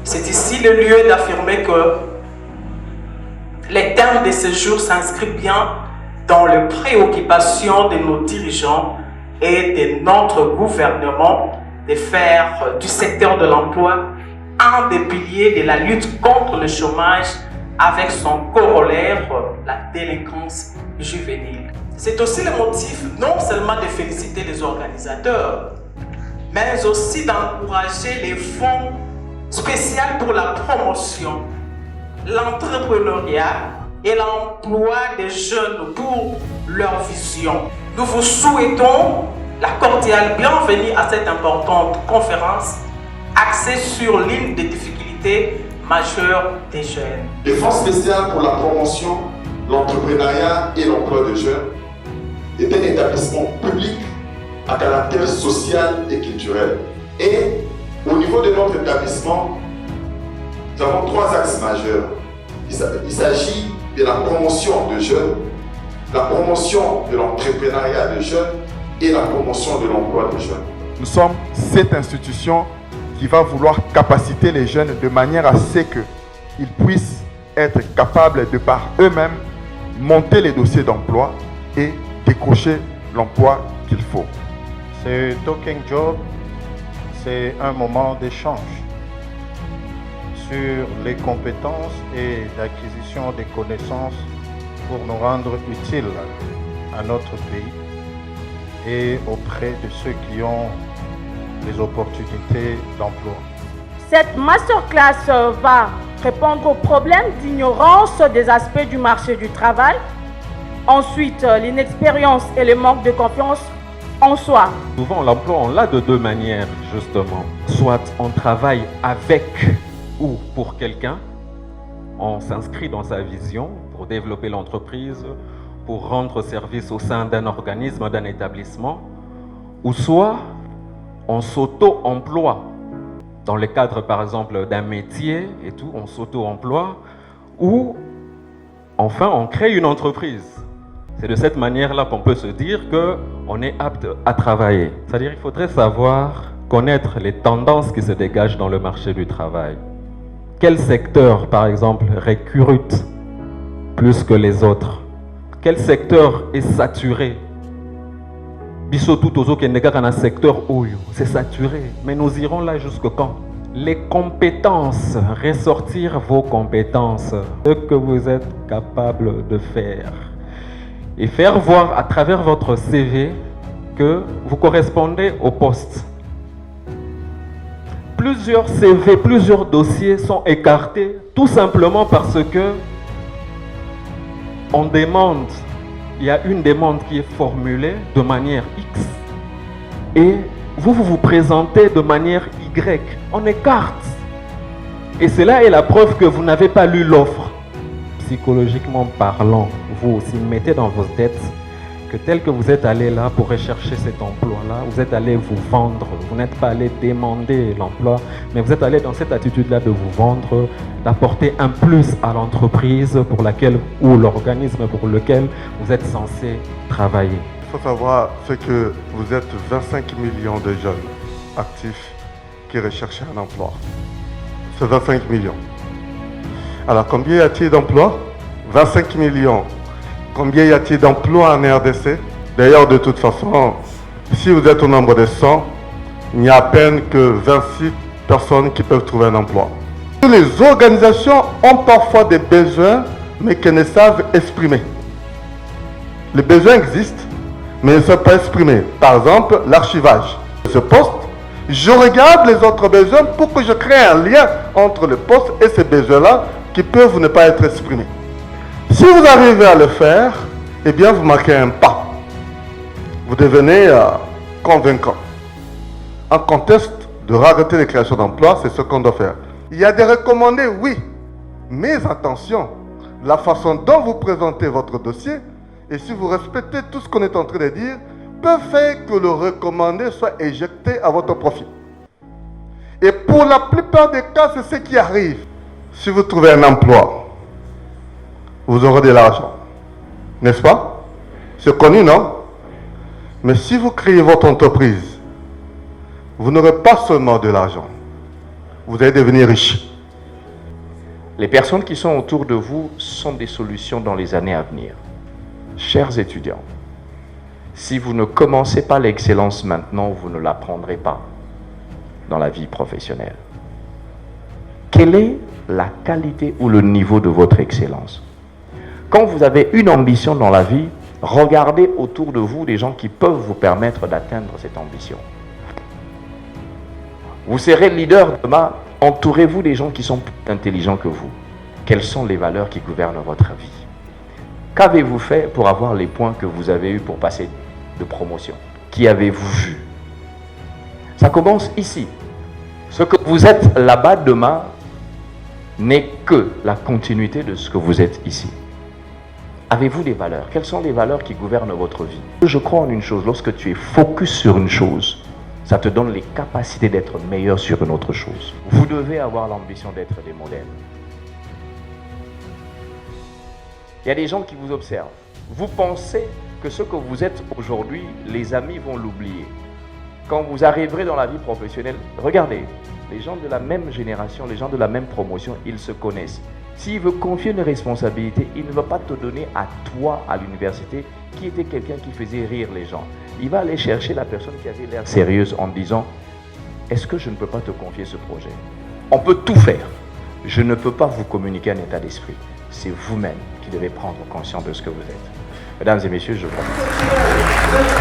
C'est ici le lieu d'affirmer que les termes de ce jour s'inscrivent bien dans les préoccupations de nos dirigeants et de notre gouvernement de faire du secteur de l'emploi un des piliers de la lutte contre le chômage avec son corollaire, la délinquance juvénile. C'est aussi le motif non seulement de féliciter les organisateurs, mais aussi d'encourager les fonds spéciaux pour la promotion, l'entrepreneuriat et l'emploi des jeunes pour leur vision. Nous vous souhaitons la cordiale bienvenue à cette importante conférence axée sur l'une des difficultés majeures des jeunes. Les fonds spéciaux pour la promotion, l'entrepreneuriat et l'emploi des jeunes est un établissement public à caractère social et culturel. Et au niveau de notre établissement, nous avons 3 axes majeurs. Il s'agit de la promotion de jeunes, la promotion de l'entrepreneuriat de jeunes et la promotion de l'emploi de jeunes. Nous sommes cette institution qui va vouloir capaciter les jeunes de manière à ce qu'ils puissent être capables de par eux-mêmes monter les dossiers d'emploi et décrocher l'emploi qu'il faut. Ce Talking Job, c'est un moment d'échange sur les compétences et l'acquisition des connaissances pour nous rendre utiles à notre pays et auprès de ceux qui ont les opportunités d'emploi. Cette masterclass va répondre aux problèmes d'ignorance des aspects du marché du travail, ensuite l'inexpérience et le manque de confiance en soi. Souvent l'emploi on l'a de 2 manières justement. Soit on travaille avec ou pour quelqu'un, on s'inscrit dans sa vision pour développer l'entreprise, pour rendre service au sein d'un organisme, d'un établissement, ou soit on s'auto-emploie. Dans le cadre par exemple d'un métier et tout, on s'auto-emploie, ou enfin on crée une entreprise. C'est de cette manière-là qu'on peut se dire qu'on est apte à travailler. C'est-à-dire qu'il faudrait savoir, connaître les tendances qui se dégagent dans le marché du travail. Quel secteur, par exemple, recrute plus que les autres? Quel secteur est saturé? Bisotou tozo kenega kana secteur oyo, c'est saturé. Mais nous irons là jusqu'à quand? Les compétences, ressortir vos compétences, ce que vous êtes capable de faire. Et faire voir à travers votre CV que vous correspondez au poste. Plusieurs CV, plusieurs dossiers sont écartés tout simplement parce que on demande, il y a une demande qui est formulée de manière X et vous présentez de manière Y. On écarte. Et cela est la preuve que vous n'avez pas lu l'offre. Psychologiquement parlant, vous aussi mettez dans vos têtes que tel que vous êtes allé là pour rechercher cet emploi-là, vous êtes allé vous vendre. Vous n'êtes pas allé demander l'emploi, mais vous êtes allé dans cette attitude-là de vous vendre, d'apporter un plus à l'entreprise pour laquelle ou l'organisme pour lequel vous êtes censé travailler. Il faut savoir que vous êtes 25 millions de jeunes actifs qui recherchent un emploi. C'est 25 millions. Alors combien y a-t-il d'emplois? 25 millions. Combien y a-t-il d'emplois en RDC? D'ailleurs, de toute façon, si vous êtes au nombre de 100, il n'y a à peine que 26 personnes qui peuvent trouver un emploi. Les organisations ont parfois des besoins, mais qu'elles ne savent exprimer. Les besoins existent, mais ne sont pas exprimés. Par exemple, l'archivage. Ce poste, je regarde les autres besoins pour que je crée un lien entre le poste et ces besoins-là qui peuvent ne pas être exprimés. Si vous arrivez à le faire, eh bien vous marquez un pas. Vous devenez convaincant. En contexte de rareté de création d'emplois, c'est ce qu'on doit faire. Il y a des recommandés, oui. Mais attention, la façon dont vous présentez votre dossier, et si vous respectez tout ce qu'on est en train de dire, peut faire que le recommandé soit éjecté à votre profit. Et pour la plupart des cas, c'est ce qui arrive. Si vous trouvez un emploi, vous aurez de l'argent. N'est-ce pas? C'est connu, non? Mais si vous créez votre entreprise, vous n'aurez pas seulement de l'argent. vous allez devenir riche. Les personnes qui sont autour de vous sont des solutions dans les années à venir. Chers étudiants, si vous ne commencez pas l'excellence maintenant, vous ne l'apprendrez pas dans la vie professionnelle. Quelle est la qualité ou le niveau de votre excellence? Quand vous avez une ambition dans la vie, regardez autour de vous des gens qui peuvent vous permettre d'atteindre cette ambition. Vous serez leader demain, entourez-vous des gens qui sont plus intelligents que vous. Quelles sont les valeurs qui gouvernent votre vie? Qu'avez-vous fait pour avoir les points que vous avez eus pour passer de promotion? Qui avez-vous vu? Ça commence ici. Ce que vous êtes là-bas demain n'est que la continuité de ce que vous êtes ici. Avez-vous des valeurs? Quelles sont les valeurs qui gouvernent votre vie? Je crois en une chose, lorsque tu es focus sur une chose, ça te donne les capacités d'être meilleur sur une autre chose. Vous devez avoir l'ambition d'être des modèles. Il y a des gens qui vous observent. Vous pensez que ce que vous êtes aujourd'hui, les amis vont l'oublier. Quand vous arriverez dans la vie professionnelle, regardez, les gens de la même génération, les gens de la même promotion, ils se connaissent. S'il veut confier une responsabilité, il ne va pas te donner à toi, à l'université, qui était quelqu'un qui faisait rire les gens. Il va aller chercher la personne qui avait l'air sérieuse en disant « Est-ce que je ne peux pas te confier ce projet ?» On peut tout faire. Je ne peux pas vous communiquer un état d'esprit. C'est vous-même qui devez prendre conscience de ce que vous êtes. Mesdames et messieurs, je vous remercie.